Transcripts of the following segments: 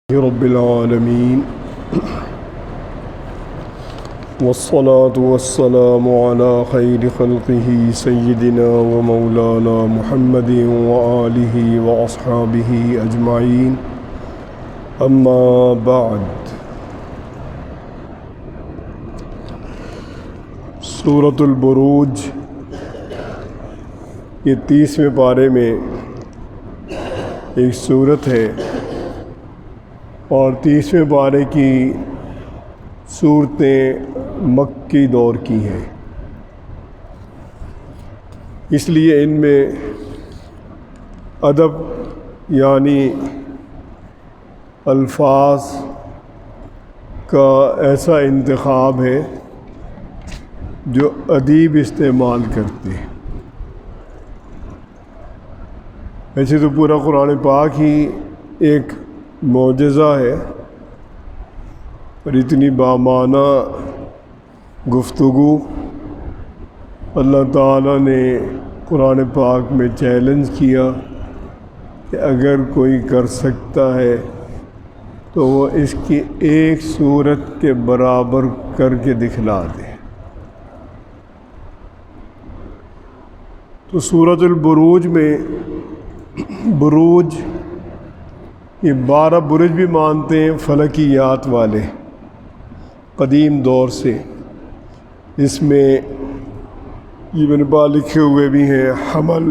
رب العالمين والصلاة والسلام على خير خلقه سيدنا ومولانا محمد وآله وأصحابه أجمعين أما بعد سورة البروج یہ 30ویں پارے میں ایک سورت ہے اور 30ویں پارے کی صورتیں مکی دور کی ہیں، اس لیے ان میں ادب یعنی الفاظ کا ایسا انتخاب ہے جو ادیب استعمال کرتے ہیں۔ ویسے تو پورا قرآن پاک ہی ایک معجزہ ہے اور اتنی بامعنی گفتگو اللہ تعالیٰ نے قرآن پاک میں چیلنج کیا کہ اگر کوئی کر سکتا ہے تو وہ اس کی ایک صورت کے برابر کر کے دکھلا دے۔ تو سورۃ البروج میں بروج یہ 12 برج بھی مانتے ہیں فلکیات والے قدیم دور سے، اس میں ابن با لکھے ہوئے بھی ہیں حمل،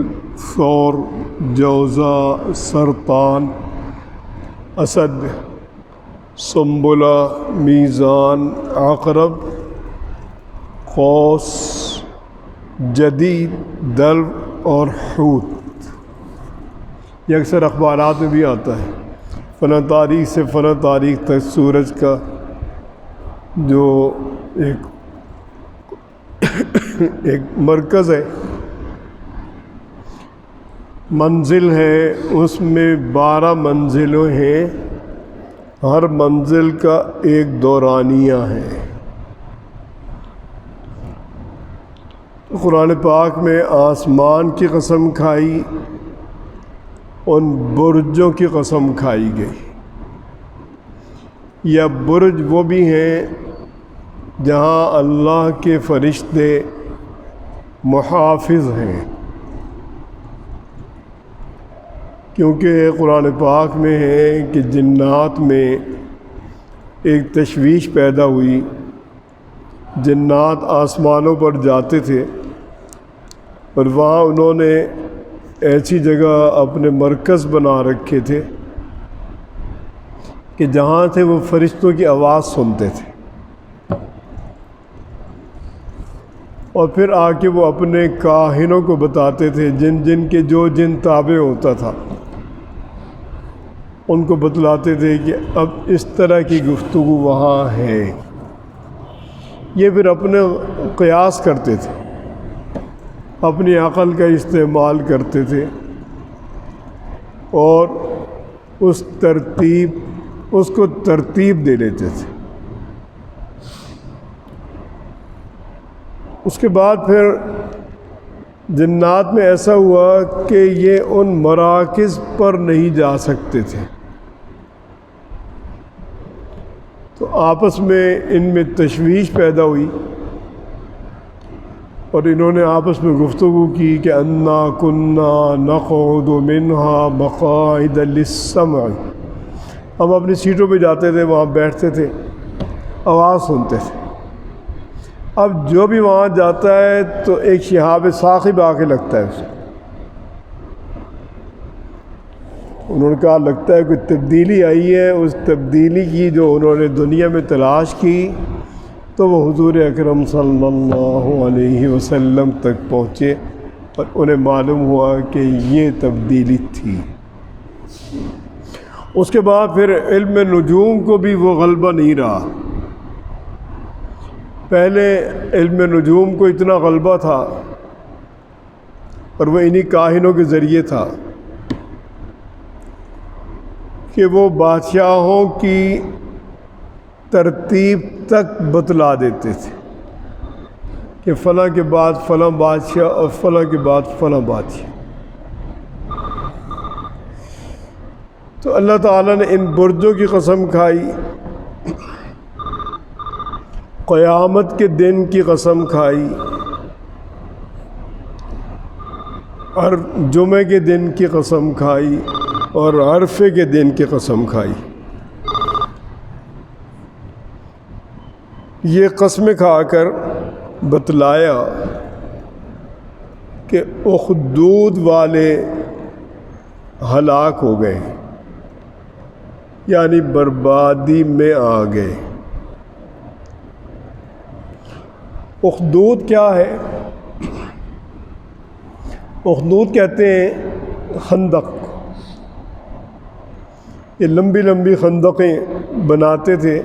ثور، جوزا، سرطان، اسد، سنبلہ، میزان، عقرب، قوس، جدید، دلو اور حوت۔ یہ اکثر اخبارات میں بھی آتا ہے، فلاں تاریخ سے فلاں تاریخ تک سورج کا جو ایک مرکز ہے، منزل ہے، اس میں 12 منزلیں ہیں، ہر منزل کا ایک دورانیہ ہے۔ قرآن پاک میں آسمان کی قسم کھائی، ان برجوں کی قسم کھائی گئی۔ یا برج وہ بھی ہیں جہاں اللہ کے فرشتے محافظ ہیں، کیونکہ قرآن پاک میں ہے کہ جنات میں ایک تشویش پیدا ہوئی، جنات آسمانوں پر جاتے تھے اور وہاں انہوں نے ایسی جگہ اپنے مرکز بنا رکھے تھے کہ جہاں سے وہ فرشتوں کی آواز سنتے تھے، اور پھر آ کے وہ اپنے کاہنوں کو بتاتے تھے، جن کے جو جن تابع ہوتا تھا ان کو بتلاتے تھے کہ اب اس طرح کی گفتگو وہاں ہے۔ یہ پھر اپنے قیاس کرتے تھے، اپنی عقل کا استعمال کرتے تھے اور اس کو ترتیب دے لیتے تھے۔ اس کے بعد پھر جنات میں ایسا ہوا کہ یہ ان مراکز پر نہیں جا سکتے تھے، تو آپس میں ان میں تشویش پیدا ہوئی اور انہوں نے آپس میں گفتگو کی کہ انا کنا نقعد منہا مقاعد للسمع، ہم اپنی سیٹوں پہ جاتے تھے، وہاں بیٹھتے تھے، آواز سنتے تھے۔ اب جو بھی وہاں جاتا ہے تو ایک شہاب ثاقب آ کے لگتا ہے اسے، انہوں نے کہا لگتا ہے کوئی تبدیلی آئی ہے۔ اس تبدیلی کی جو انہوں نے دنیا میں تلاش کی تو وہ حضور اکرم صلی اللہ علیہ وسلم تک پہنچے اور انہیں معلوم ہوا کہ یہ تبدیلی تھی۔ اس کے بعد پھر علم نجوم کو بھی وہ غلبہ نہیں رہا۔ پہلے علم نجوم کو اتنا غلبہ تھا اور وہ انہی کاہنوں کے ذریعے تھا کہ وہ بادشاہوں کی ترتیب تک بتلا دیتے تھے کہ فلاں کے بعد فلاں بادشاہ اور فلاں کے بعد فلاں بادشاہ۔ تو اللہ تعالیٰ نے ان برجوں کی قسم کھائی، قیامت کے دن کی قسم کھائی، اور جمعے کے دن کی قسم کھائی، اور عرفے کے دن کی قسم کھائی۔ یہ قسمیں کھا کر بتلایا کہ اخدود والے ہلاک ہو گئے، یعنی بربادی میں آ گئے۔ اخدود کیا ہے؟ اخدود کہتے ہیں خندق۔ یہ لمبی لمبی خندقیں بناتے تھے،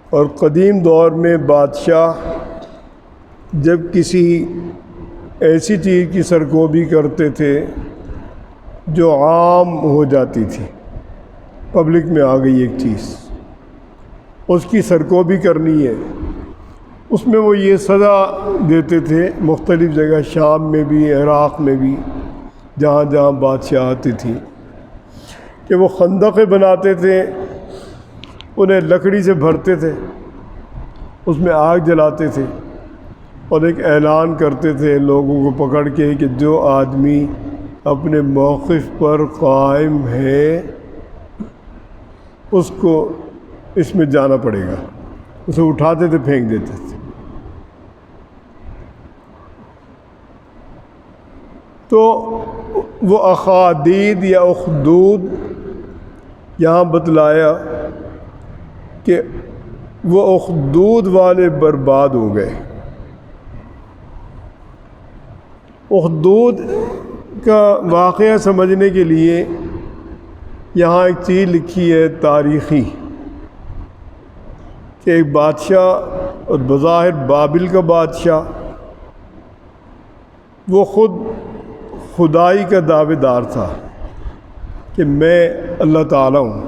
اور قدیم دور میں بادشاہ جب کسی ایسی چیز کی سرکوبی کرتے تھے جو عام ہو جاتی تھی، پبلک میں آ گئی ایک چیز، اس کی سرکوبی کرنی ہے، اس میں وہ یہ سزا دیتے تھے مختلف جگہ، شام میں بھی، عراق میں بھی، جہاں جہاں بادشاہتیں تھیں، کہ وہ خندقیں بناتے تھے، انہیں لکڑی سے بھرتے تھے، اس میں آگ جلاتے تھے، اور ایک اعلان کرتے تھے لوگوں کو پکڑ کے کہ جو آدمی اپنے موقف پر قائم ہے اس کو اس میں جانا پڑے گا۔ اسے اٹھاتے تھے، پھینک دیتے تھے۔ تو وہ اخادید یا اخدود یہاں بتلایا کہ وہ اخدود والے برباد ہو گئے۔ اخدود کا واقعہ سمجھنے کے لیے یہاں ایک چیز لکھی ہے تاریخی، کہ ایک بادشاہ، اور بظاہر بابل کا بادشاہ، وہ خود خدائی کا دعوے دار تھا کہ میں اللہ تعالیٰ ہوں۔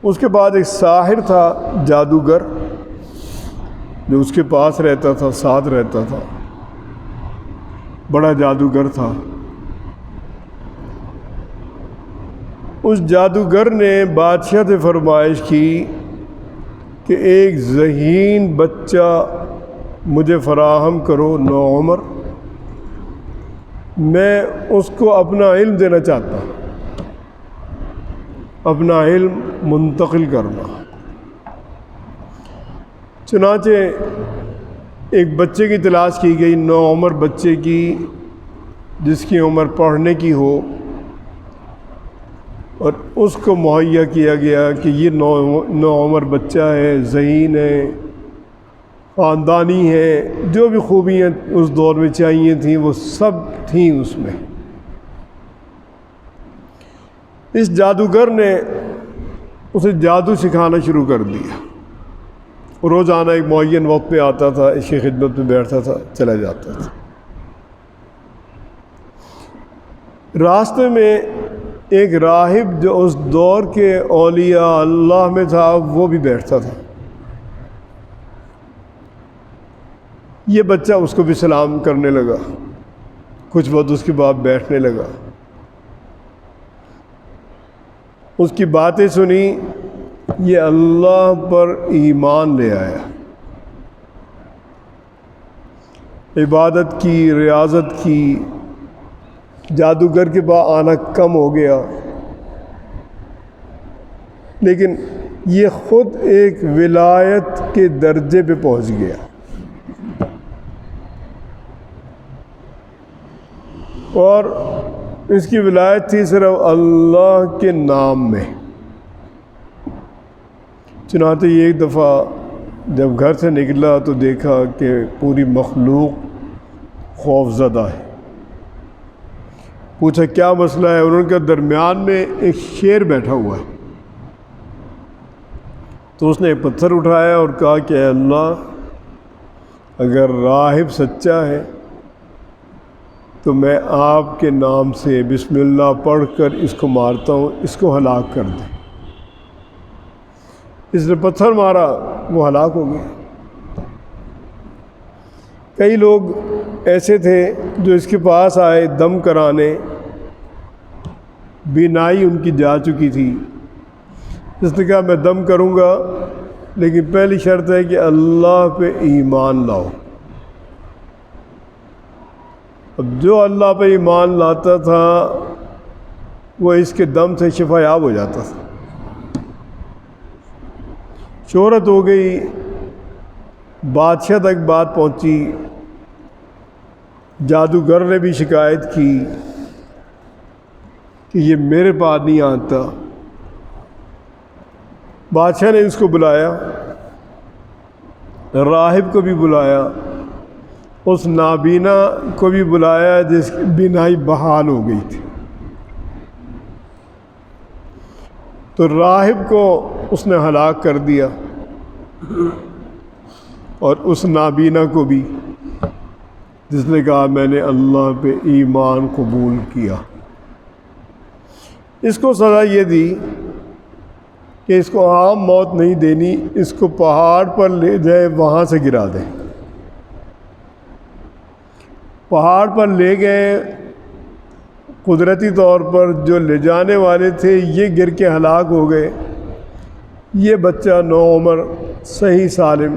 اس کے بعد ایک ساحر تھا، جادوگر، جو اس کے پاس رہتا تھا، ساتھ رہتا تھا، بڑا جادوگر تھا۔ اس جادوگر نے بادشاہ سے فرمائش کی کہ ایک ذہین بچہ مجھے فراہم کرو، نوعمر، میں اس کو اپنا علم دینا چاہتا ہوں، اپنا علم منتقل کرنا۔ چنانچہ ایک بچے کی تلاش کی گئی، نوعمر بچے کی، جس کی عمر پڑھنے کی ہو، اور اس کو مہیا کیا گیا کہ یہ نوعمر بچہ ہے، ذہین ہے، خاندانی ہے، جو بھی خوبیاں اس دور میں چاہیے تھیں وہ سب تھیں اس میں۔ اس جادوگر نے اسے جادو سکھانا شروع کر دیا۔ روزانہ ایک معین وقت پہ آتا تھا، اس کی خدمت میں بیٹھتا تھا، چلا جاتا تھا۔ راستے میں ایک راہب جو اس دور کے اولیاء اللہ میں تھا، وہ بھی بیٹھتا تھا۔ یہ بچہ اس کو بھی سلام کرنے لگا، کچھ وقت اس کے بعد بیٹھنے لگا، اس کی باتیں سنی، یہ اللہ پر ایمان لے آیا، عبادت کی، ریاضت کی، جادوگر کے پاس آنا کم ہو گیا، لیکن یہ خود ایک ولایت کے درجے پہ پہنچ گیا، اور اس کی ولایت تھی صرف اللہ کے نام میں۔ چنانچہ یہ ایک دفعہ جب گھر سے نکلا تو دیکھا کہ پوری مخلوق خوف زدہ ہے۔ پوچھا کیا مسئلہ ہے؟ انہوں نے کہا درمیان میں ایک شیر بیٹھا ہوا ہے۔ تو اس نے ایک پتھر اٹھایا اور کہا کہ اے اللہ، اگر راہب سچا ہے تو میں آپ کے نام سے بسم اللہ پڑھ کر اس کو مارتا ہوں، اس کو ہلاک کر دیں۔ اس نے پتھر مارا، وہ ہلاک ہو گیا۔ کئی لوگ ایسے تھے جو اس کے پاس آئے دم کرانے، بینائی ان کی جا چکی تھی۔ اس نے کہا میں دم کروں گا لیکن پہلی شرط ہے کہ اللہ پہ ایمان لاؤ۔ اب جو اللہ پہ ایمان لاتا تھا وہ اس کے دم سے شفا یاب ہو جاتا تھا۔ شہرت ہو گئی، بادشاہ تک بات پہنچی، جادوگر نے بھی شکایت کی کہ یہ میرے پاس نہیں آتا۔ بادشاہ نے اس کو بلایا، راہب کو بھی بلایا، اس نابینا کو بھی بلایا جس کی بینائی بحال ہو گئی تھی۔ تو راہب کو اس نے ہلاک کر دیا اور اس نابینا کو بھی، جس نے کہا میں نے اللہ پہ ایمان قبول کیا۔ اس کو سزا یہ دی کہ اس کو عام موت نہیں دینی، اس کو پہاڑ پر لے جائے وہاں سے گرا دیں۔ پہاڑ پر لے گئے، قدرتی طور پر جو لے جانے والے تھے یہ گر کے ہلاک ہو گئے۔ یہ بچہ نوعمر صحیح سالم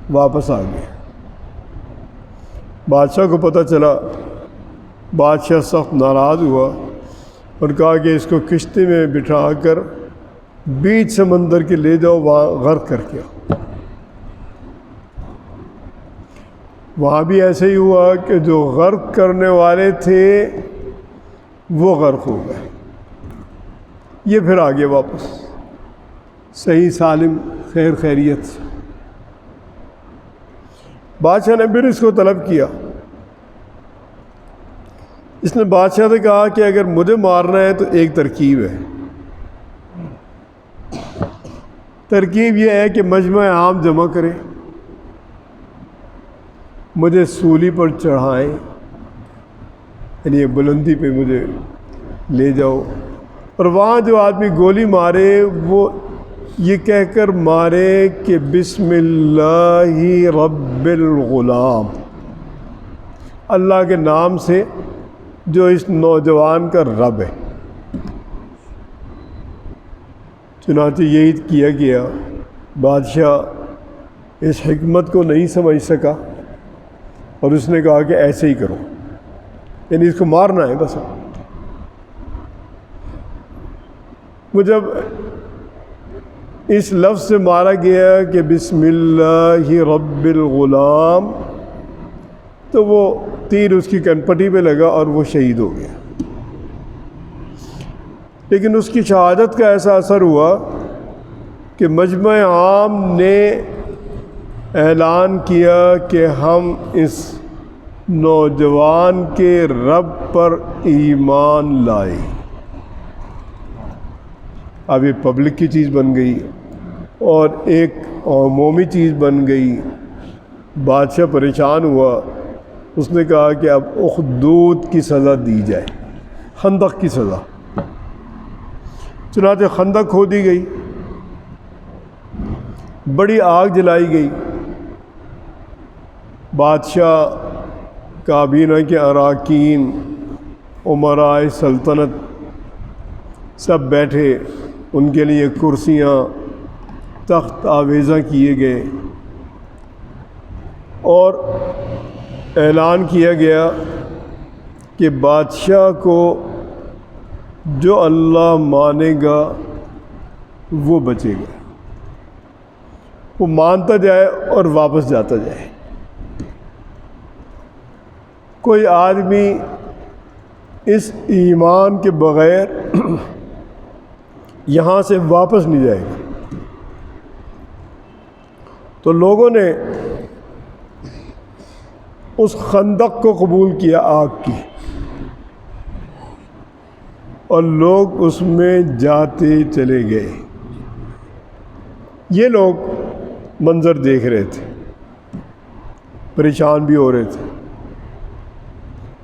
واپس آ گیا۔ بادشاہ کو پتہ چلا، بادشاہ سخت ناراض ہوا اور کہا کہ اس کو کشتی میں بٹھا کر بیچ سمندر کے لے جاؤ، وہاں غرق کر کے آؤ۔ وہاں بھی ایسے ہی ہوا کہ جو غرق کرنے والے تھے وہ غرق ہو گئے۔ یہ پھر آگے واپس صحیح سالم خیر خیریت سے۔ بادشاہ نے پھر اس کو طلب کیا۔ اس نے بادشاہ سے کہا کہ اگر مجھے مارنا ہے تو ایک ترکیب ہے۔ ترکیب یہ ہے کہ مجمع عام جمع کریں، مجھے سولی پر چڑھائیں، یعنی بلندی پہ مجھے لے جاؤ، اور وہاں جو آدمی گولی مارے وہ یہ کہہ کر مارے کہ بسم اللہ رب الغلام، اللہ کے نام سے جو اس نوجوان کا رب ہے۔ چنانچہ یہی کیا گیا۔ بادشاہ اس حکمت کو نہیں سمجھ سکا اور اس نے کہا کہ ایسے ہی کرو، یعنی اس کو مارنا ہے بس۔ وہ جب اس لفظ سے مارا گیا کہ بسم اللہ رب الغلام، تو وہ تیر اس کی کنپٹی پہ لگا اور وہ شہید ہو گیا۔ لیکن اس کی شہادت کا ایسا اثر ہوا کہ مجمع عام نے اعلان کیا کہ ہم اس نوجوان کے رب پر ایمان لائے۔ اب یہ پبلک کی چیز بن گئی اور ایک عمومی چیز بن گئی۔ بادشاہ پریشان ہوا، اس نے کہا کہ اب اخدود کی سزا دی جائے، خندق کی سزا۔ چنانچہ خندق کھودی گئی، بڑی آگ جلائی گئی۔ بادشاہ، کابینہ کے اراکین، امراء سلطنت سب بیٹھے، ان کے لیے کرسیاں، تخت آویزاں کیے گئے اور اعلان کیا گیا کہ بادشاہ کو جو اللہ مانے گا وہ بچے گا، وہ مانتا جائے اور واپس جاتا جائے۔ کوئی آدمی اس ایمان کے بغیر یہاں سے واپس نہیں جائے گا۔ تو لوگوں نے اس خندق کو قبول کیا، آگ کی، اور لوگ اس میں جاتے چلے گئے۔ یہ لوگ منظر دیکھ رہے تھے، پریشان بھی ہو رہے تھے۔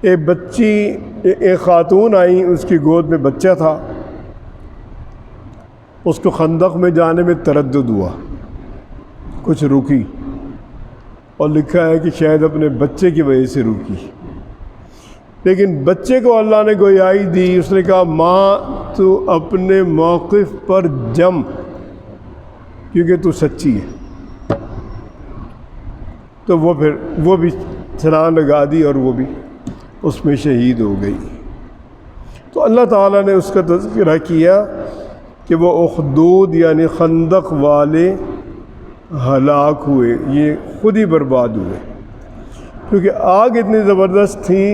ایک خاتون آئی، اس کی گود میں بچہ تھا، اس کو خندق میں جانے میں تردد ہوا، کچھ رکی، اور لکھا ہے کہ شاید اپنے بچے کی وجہ سے رکی۔ لیکن بچے کو اللہ نے گویائی دی، اس نے کہا ماں تو اپنے موقف پر جم، کیونکہ تو سچی ہے۔ تو وہ بھی چھلانگ لگا دی اور وہ بھی اس میں شہید ہو گئی۔ تو اللہ تعالیٰ نے اس کا تذکرہ کیا کہ وہ اخدود یعنی خندق والے ہلاک ہوئے، یہ خود ہی برباد ہوئے، کیونکہ آگ اتنی زبردست تھی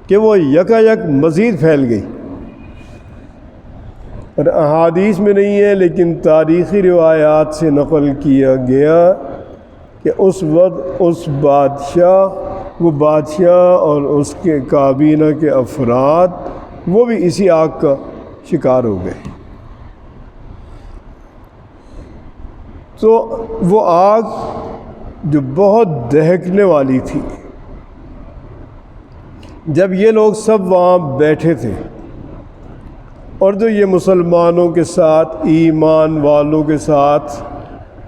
کہ وہ یکا یک مزید پھیل گئی۔ اور احادیث میں نہیں ہے لیکن تاریخی روایات سے نقل کیا گیا کہ اس وقت وہ بادشاہ اور اس کے کابینہ کے افراد وہ بھی اسی آگ کا شکار ہو گئے۔ تو وہ آگ جو بہت دہکنے والی تھی، جب یہ لوگ سب وہاں بیٹھے تھے اور جو یہ مسلمانوں کے ساتھ، ایمان والوں کے ساتھ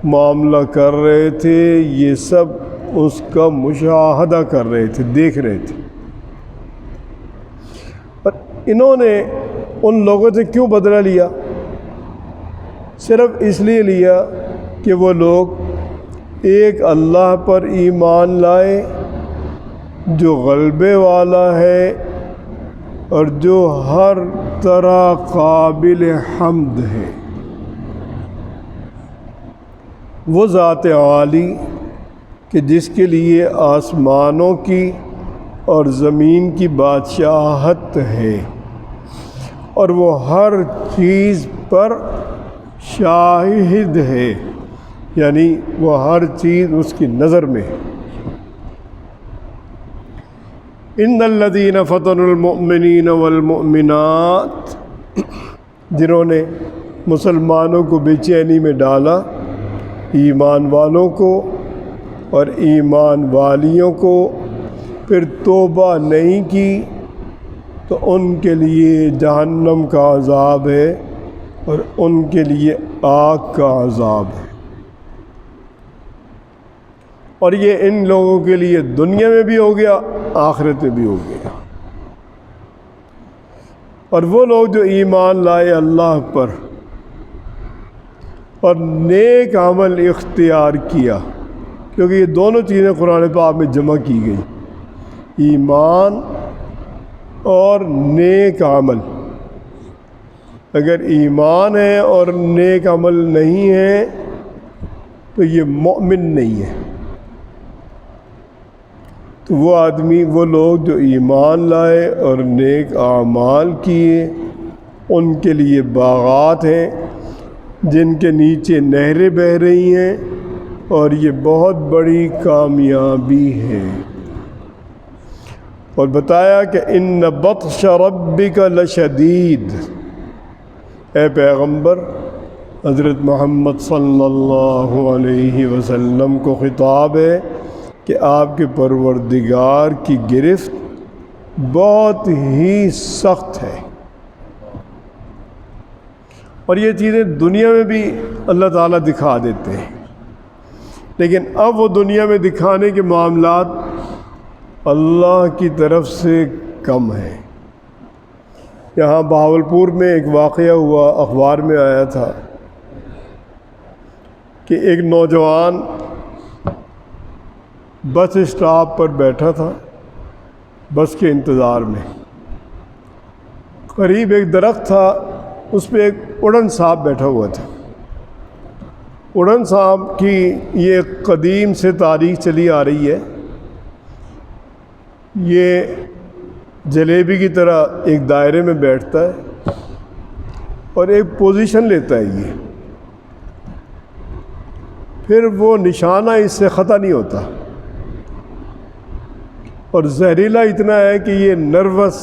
معاملہ کر رہے تھے، یہ سب اس کا مشاہدہ کر رہے تھے، دیکھ رہے تھے۔ پر انہوں نے ان لوگوں سے کیوں بدلہ لیا؟ صرف اس لیے لیا کہ وہ لوگ ایک اللہ پر ایمان لائے جو غلبے والا ہے اور جو ہر طرح قابل حمد ہے، وہ ذات عالی کہ جس کے لیے آسمانوں کی اور زمین کی بادشاہت ہے، اور وہ ہر چیز پر شاہد ہے، یعنی وہ ہر چیز اس کی نظر میں ہے۔ ان الذین فتنوا المؤمنین والمؤمنات، جنہوں نے مسلمانوں کو بے چینی میں ڈالا، ایمان والوں کو اور ایمان والیوں کو، پھر توبہ نہیں کی تو ان کے لیے جہنم کا عذاب ہے اور ان کے لیے آگ کا عذاب ہے۔ اور یہ ان لوگوں کے لیے دنیا میں بھی ہو گیا، آخرت میں بھی ہو گیا۔ اور وہ لوگ جو ایمان لائے اللہ پر اور نیک عمل اختیار کیا، کیونکہ یہ دونوں چیزیں قرآن پاک میں جمع کی گئی، ایمان اور نیک عمل۔ اگر ایمان ہے اور نیک عمل نہیں ہے تو یہ مومن نہیں ہے۔ تو وہ آدمی، وہ لوگ جو ایمان لائے اور نیک اعمال کیے، ان کے لیے باغات ہیں جن کے نیچے نہریں بہہ رہی ہیں، اور یہ بہت بڑی کامیابی ہے۔ اور بتایا کہ ان بطش ربک لشدید، اے پیغمبر حضرت محمد صلی اللہ علیہ وسلم کو خطاب ہے کہ آپ کے پروردگار کی گرفت بہت ہی سخت ہے۔ اور یہ چیزیں دنیا میں بھی اللہ تعالیٰ دکھا دیتے ہیں، لیکن اب وہ دنیا میں دکھانے کے معاملات اللہ کی طرف سے کم ہیں۔ یہاں بہاولپور میں ایک واقعہ ہوا، اخبار میں آیا تھا کہ ایک نوجوان بس اسٹاپ پر بیٹھا تھا، بس کے انتظار میں۔ قریب ایک درخت تھا، اس پہ ایک اڑن سانپ بیٹھا ہوا تھا۔ اڑن سانپ کی یہ قدیم سے تاریخ چلی آ رہی ہے۔ یہ جلیبی کی طرح ایک دائرے میں بیٹھتا ہے اور ایک پوزیشن لیتا ہے یہ، پھر وہ نشانہ اس سے خطا نہیں ہوتا، اور زہریلا اتنا ہے کہ یہ نروس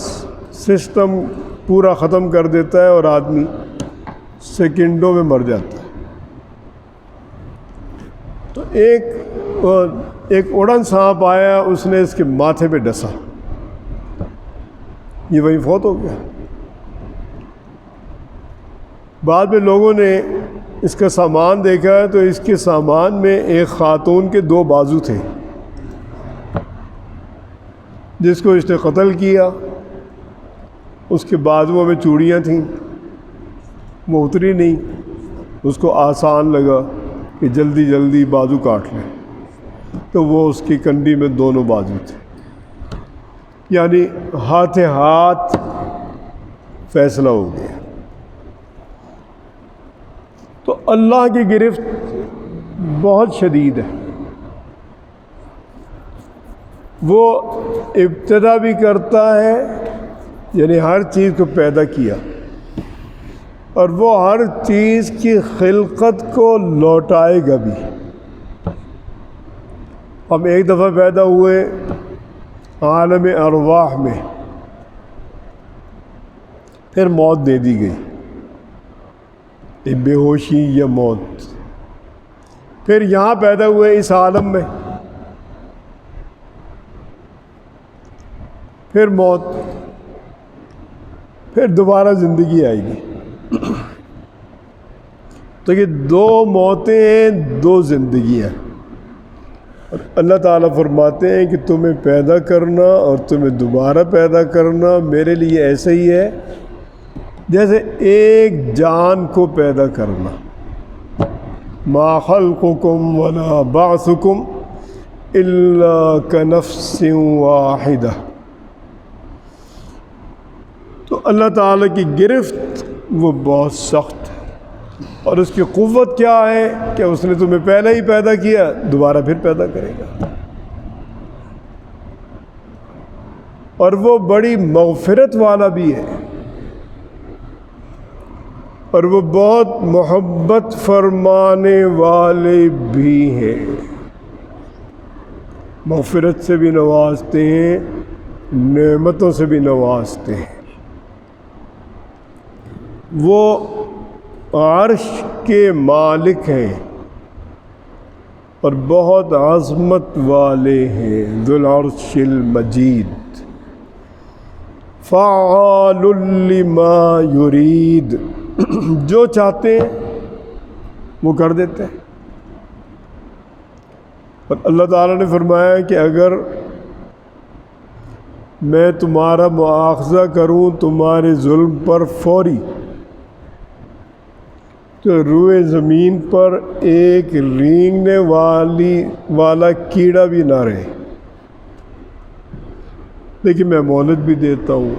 سسٹم پورا ختم کر دیتا ہے اور آدمی سیکنڈوں میں مر جاتا ہے۔ تو ایک اڑن سانپ آیا، اس نے اس کے ماتھے پہ ڈسا، یہ وہیں فوت ہو گیا۔ بعد میں لوگوں نے اس کا سامان دیکھا ہے تو اس کے سامان میں ایک خاتون کے 2 بازو تھے، جس کو اس نے قتل کیا اس کے بازوؤں میں چوڑیاں تھیں، وہ اتری نہیں، اس کو آسان لگا کہ جلدی جلدی بازو کاٹ لیں، تو وہ اس کی کنڈی میں دونوں بازو تھے، یعنی ہاتھ ہاتھ فیصلہ ہو گیا۔ تو اللہ کی گرفت بہت شدید ہے، وہ ابتدا بھی کرتا ہے، یعنی ہر چیز کو پیدا کیا، اور وہ ہر چیز کی خلقت کو لوٹائے گا بھی۔ ہم ایک دفعہ پیدا ہوئے عالم ارواح میں، پھر موت دے دی گئی، یہ بے ہوشی یا موت، پھر یہاں پیدا ہوئے اس عالم میں، پھر موت، پھر دوبارہ زندگی آئے گی۔ تو یہ دو موتیں ہیں، دو زندگیاں، اور اللہ تعالیٰ فرماتے ہیں کہ تمہیں پیدا کرنا اور تمہیں دوبارہ پیدا کرنا میرے لیے ایسا ہی ہے جیسے ایک جان کو پیدا کرنا۔ ما خلقکم ولا بعثکم الا کنفس واحدہ۔ تو اللہ تعالیٰ کی گرفت وہ بہت سخت ہے، اور اس کی قوت کیا ہے کہ اس نے تمہیں پہلے ہی پیدا کیا، دوبارہ پھر پیدا کرے گا، اور وہ بڑی مغفرت والا بھی ہے، اور وہ بہت محبت فرمانے والے بھی ہیں، مغفرت سے بھی نوازتے ہیں، نعمتوں سے بھی نوازتے ہیں۔ وہ عرش کے مالک ہیں اور بہت عظمت والے ہیں، ذو العرش المجید، فعال لما یرید، جو چاہتے ہیں وہ کر دیتے ہیں۔ اور اللہ تعالیٰ نے فرمایا کہ اگر میں تمہارا مواخذہ کروں تمہارے ظلم پر فوری، تو روئے زمین پر ایک رینگنے والا کیڑا بھی نہ رہے، لیکن میں مہلت بھی دیتا ہوں،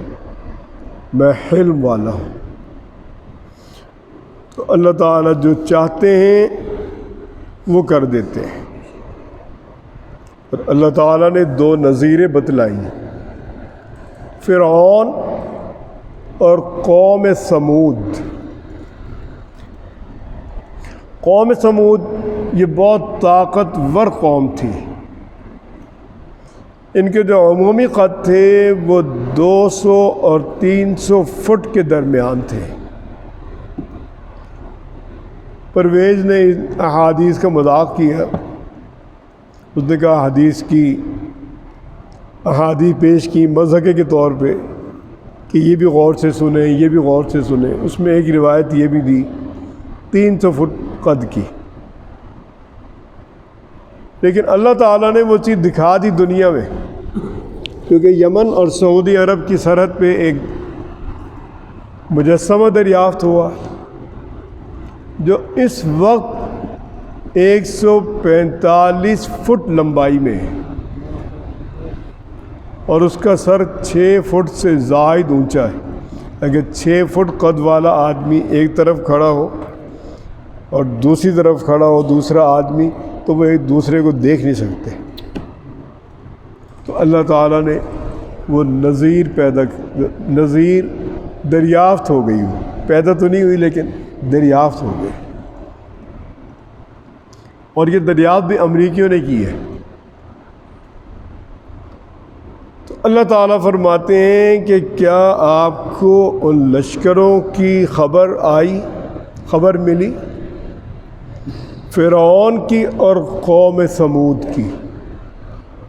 میں حلم والا ہوں۔ تو اللہ تعالیٰ جو چاہتے ہیں وہ کر دیتے ہیں۔ اور اللہ تعالیٰ نے دو نظیریں بتلائی، فرعون اور قوم سمود۔ قوم سمود یہ بہت طاقتور قوم تھی، ان کے جو عمومی قد تھے وہ 200 اور 300 فٹ کے درمیان تھے۔ پرویز نے احادیث کا مذاق کیا، اس نے کہا حدیث کی احادیث پیش کی مضحکے کے طور پہ کہ یہ بھی غور سے سنیں، یہ بھی غور سے سنیں۔ اس میں ایک روایت یہ بھی دی 300 فٹ قد کی، لیکن اللہ تعالیٰ نے وہ چیز دکھا دی دنیا میں، کیونکہ یمن اور سعودی عرب کی سرحد پہ ایک مجسمہ دریافت ہوا جو اس وقت 145 فٹ لمبائی میں ہے، اور اس کا سر 6 فٹ سے زائد اونچا ہے۔ اگر 6 فٹ قد والا آدمی ایک طرف کھڑا ہو اور دوسری طرف کھڑا ہو دوسرا آدمی، تو وہ ایک دوسرے کو دیکھ نہیں سکتے۔ تو اللہ تعالیٰ نے وہ نظیر دریافت ہو گئی، پیدا تو نہیں ہوئی لیکن دریافت ہو گئی، اور یہ دریافت بھی امریکیوں نے کی ہے۔ تو اللہ تعالیٰ فرماتے ہیں کہ کیا آپ کو ان لشکروں کی خبر ملی، فرعون کی اور قوم سمود کی،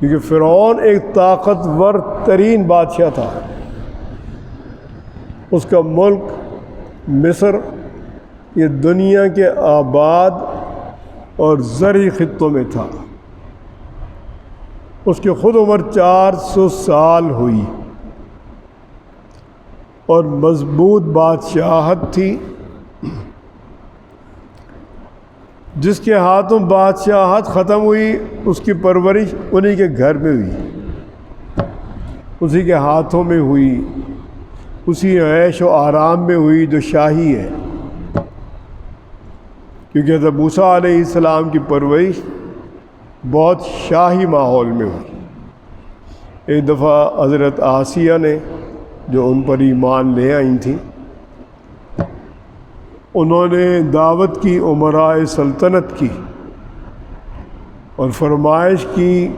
کیونکہ فرعون ایک طاقتور ترین بادشاہ تھا، اس کا ملک مصر یہ دنیا کے آباد اور زرعی خطوں میں تھا، اس کی خود عمر 400 سال ہوئی اور مضبوط بادشاہت تھی. جس کے ہاتھوں بادشاہت ختم ہوئی اس کی پرورش انہی کے گھر میں ہوئی، اسی کے ہاتھوں میں ہوئی، اسی عیش و آرام میں ہوئی جو شاہی ہے. کیونکہ حضرت موسیٰ علیہ السلام کی پرورش بہت شاہی ماحول میں ہوئی. ایک دفعہ حضرت آسیہ نے جو ان پر ایمان لے آئی تھیں، انہوں نے دعوت کی امراء سلطنت کی اور فرمائش کی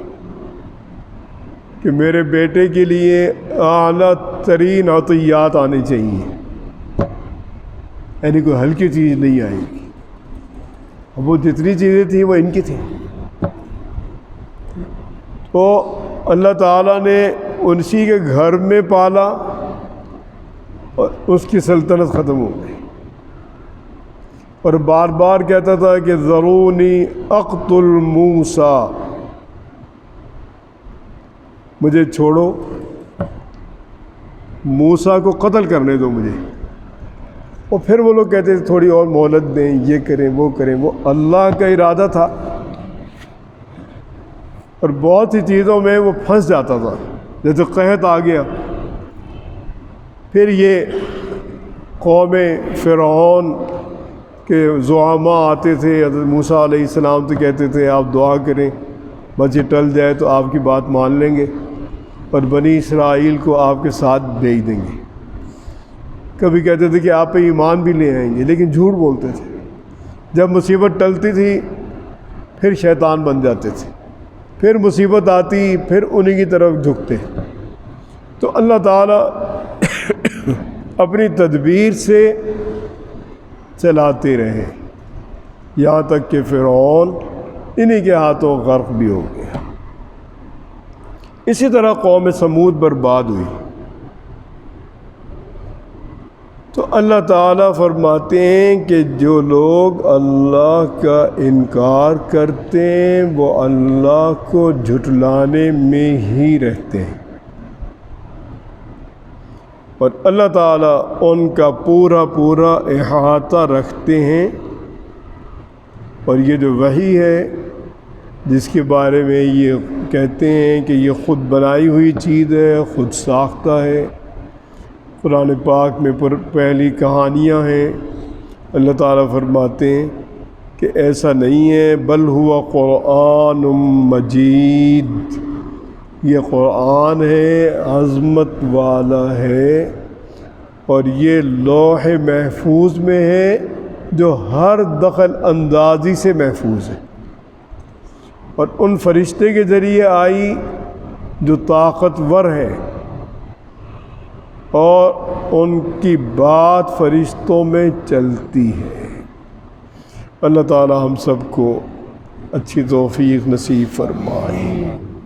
کہ میرے بیٹے کے لیے اعلیٰ ترین عطیات آنی چاہیے، یعنی کوئی ہلکی چیز نہیں آئے گی. اب وہ جتنی چیزیں تھیں وہ ان کی تھیں. تو اللہ تعالیٰ نے انسی کے گھر میں پالا اور اس کی سلطنت ختم ہو گئی، اور بار بار کہتا تھا کہ ذرونی اقتل موسیٰ، مجھے چھوڑو، موسیٰ کو قتل کرنے دو مجھے. اور پھر وہ لوگ کہتے تھے تھوڑی اور مہلت دیں، یہ کریں وہ کریں. وہ اللہ کا ارادہ تھا اور بہت سی چیزوں میں وہ پھنس جاتا تھا. جیسے قحط آ گیا، پھر یہ قوم فرعون کے زعماء آتے تھے حضرت موسیٰ علیہ السلام تو کہتے تھے آپ دعا کریں بس یہ ٹل جائے تو آپ کی بات مان لیں گے اور بنی اسرائیل کو آپ کے ساتھ بھیج دیں گے. کبھی کہتے تھے کہ آپ پہ ایمان بھی لے آئیں گے، لیکن جھوٹ بولتے تھے. جب مصیبت ٹلتی تھی پھر شیطان بن جاتے تھے، پھر مصیبت آتی پھر انہی کی طرف جھکتے. تو اللہ تعالیٰ اپنی تدبیر سے چلاتے رہے یہاں تک کہ فرعون انہی کے ہاتھوں غرق بھی ہو گیا. اسی طرح قوم سمود برباد ہوئی. تو اللہ تعالیٰ فرماتے ہیں کہ جو لوگ اللہ کا انکار کرتے ہیں وہ اللہ کو جھٹلانے میں ہی رہتے ہیں، اور اللہ تعالیٰ ان کا پورا پورا احاطہ رکھتے ہیں. اور یہ جو وحی ہے جس کے بارے میں یہ کہتے ہیں کہ یہ خود بنائی ہوئی چیز ہے، خود ساختہ ہے، قرآن پاک میں پہلی کہانیاں ہیں. اللہ تعالیٰ فرماتے ہیں کہ ایسا نہیں ہے، بل ہوا قرآن مجید، یہ قرآن ہے عظمت والا ہے، اور یہ لوح محفوظ میں ہے جو ہر دخل اندازی سے محفوظ ہے. اور ان فرشتے کے ذریعے آئی جو طاقتور ہیں، اور ان کی بات فرشتوں میں چلتی ہے. اللہ تعالی ہم سب کو اچھی توفیق نصیب فرمائے.